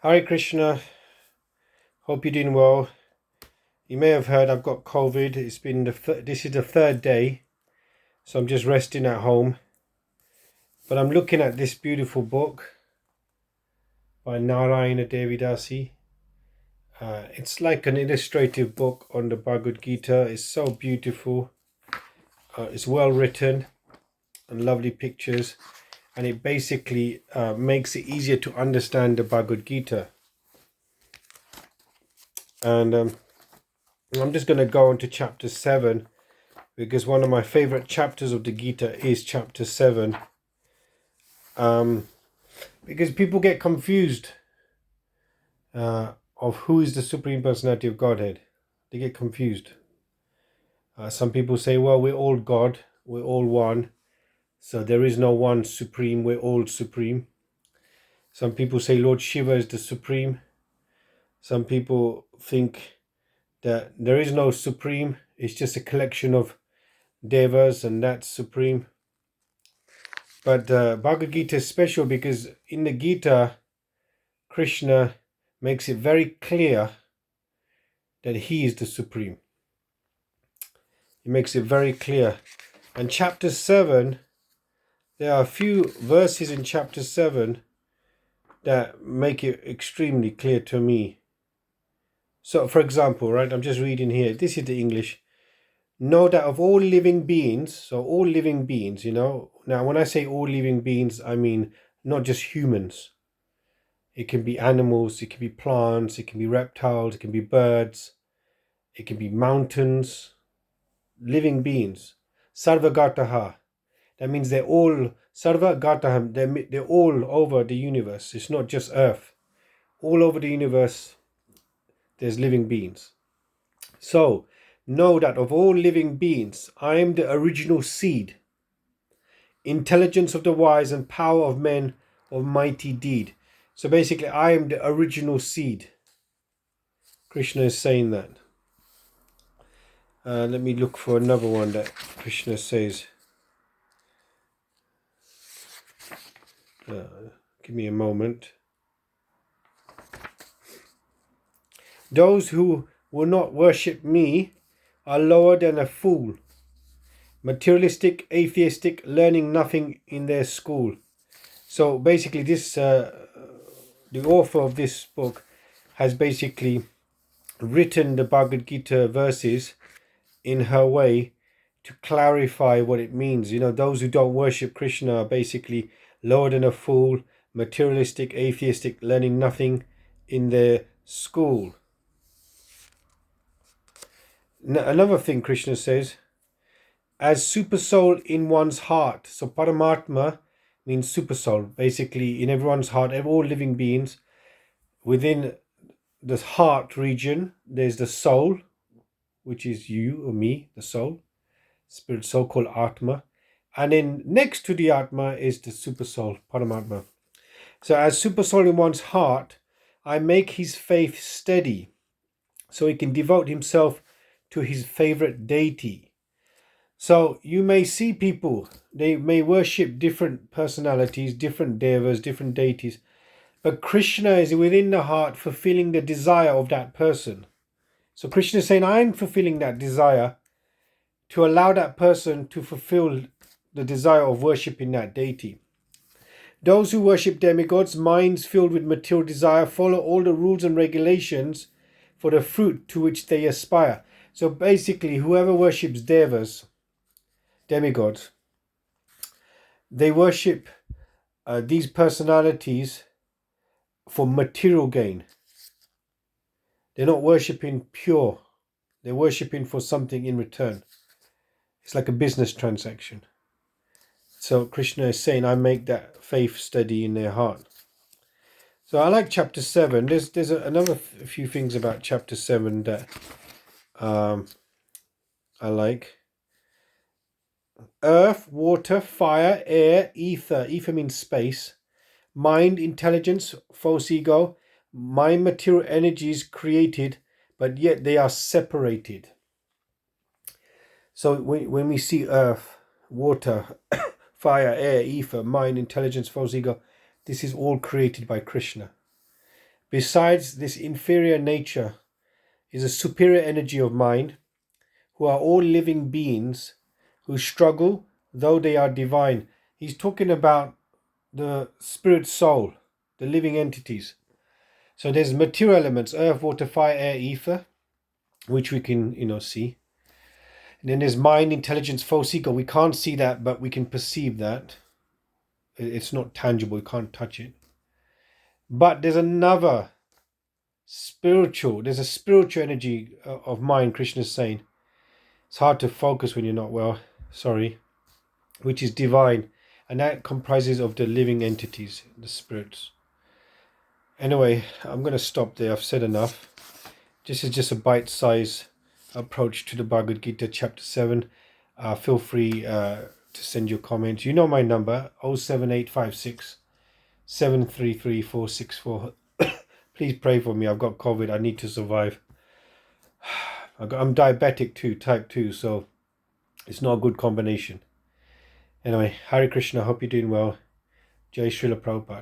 Hare Krishna. Hope you're doing well. You may have heard I've got COVID. It's been this is the third day, so I'm just resting at home. But I'm looking at this beautiful book by Narayana Devidasi. It's like an illustrative book on the Bhagavad Gita. It's so beautiful. It's well written and lovely pictures, and it basically makes it easier to understand the Bhagavad Gita. And I'm just going to go on to chapter 7, because one of my favorite chapters of the Gita is chapter 7. Because people get confused of who is the Supreme Personality of Godhead. They get confused. Some people say, well, we're all God, we're all one, so there is no one supreme, we're all supreme. Some people say Lord Shiva is the supreme. Some people think that there is no supreme, it's just a collection of devas and that's supreme. But Bhagavad Gita is special because in the Gita, Krishna makes it very clear that he is the supreme. He makes it very clear. And chapter 7, there are a few verses in chapter 7 that make it extremely clear to me. So, for example, right, I'm just reading here. This is the English. Know that of all living beings, so all living beings, now when I say all living beings, I mean not just humans. It can be animals, it can be plants, it can be reptiles, it can be birds, it can be mountains, living beings. Sarvagataha. That means they're all, Sarvagataha, they're all over the universe. It's not just Earth. All over the universe, there's living beings. So, know that of all living beings, I am the original seed, intelligence of the wise and power of men of mighty deed. So basically, I am the original seed. Krishna is saying that. Let me look for another one that Krishna says. Give me a moment. Those who will not worship me are lower than a fool, materialistic, atheistic, learning nothing in their school. So basically this, the author of this book has basically written the Bhagavad Gita verses in her way to clarify what it means. Those who don't worship Krishna are basically lower than a fool, materialistic, atheistic, learning nothing in their school. Another thing Krishna says, as super soul in one's heart. So Paramatma means super soul. Basically, in everyone's heart, all living beings, within the heart region, there's the soul, which is you or me, the soul, spirit soul called Atma. And then next to the Atma is the super soul, Paramatma. So as super soul in one's heart, I make his faith steady so he can devote himself to his favorite deity. So you may see people, they may worship different personalities, different devas, different deities, but Krishna is within the heart fulfilling the desire of that person. So Krishna is saying, I'm fulfilling that desire to allow that person to fulfill the desire of worshipping that deity. Those who worship demigods, minds filled with material desire, follow all the rules and regulations for the fruit to which they aspire. So basically, whoever worships devas, demigods, they worship these personalities for material gain. They're not worshipping pure. They're worshipping for something in return. It's like a business transaction. So Krishna is saying, I make that faith steady in their heart. So I like chapter 7. There's another few things about chapter 7 that I like. Earth, water, fire, air, ether. Ether means space. Mind, intelligence, false ego. Mind, material energies created, but yet they are separated. So when we see earth, water, fire, air, ether, mind, intelligence, false ego, this is all created by Krishna. Besides this inferior nature is a superior energy of mind, who are all living beings who struggle, though they are divine. He's talking about the spirit soul, the living entities. So there's material elements, earth, water, fire, air, ether, which we can, see. And then there's mind, intelligence, false ego. We can't see that, but we can perceive that. It's not tangible, you can't touch it. But there's a spiritual energy of mind, Krishna's saying. It's hard to focus when you're not well, sorry, which is divine. And that comprises of the living entities, the spirits. Anyway, I'm going to stop there. I've said enough. This is just a bite-sized approach to the Bhagavad Gita, chapter 7. Feel free to send your comments. You know my number, 07856 733 464. Please pray for me. I've got COVID. I need to survive. I'm diabetic too, type 2, so it's not a good combination. Anyway, Hare Krishna. Hope you're doing well. Jai Srila Prabhupada.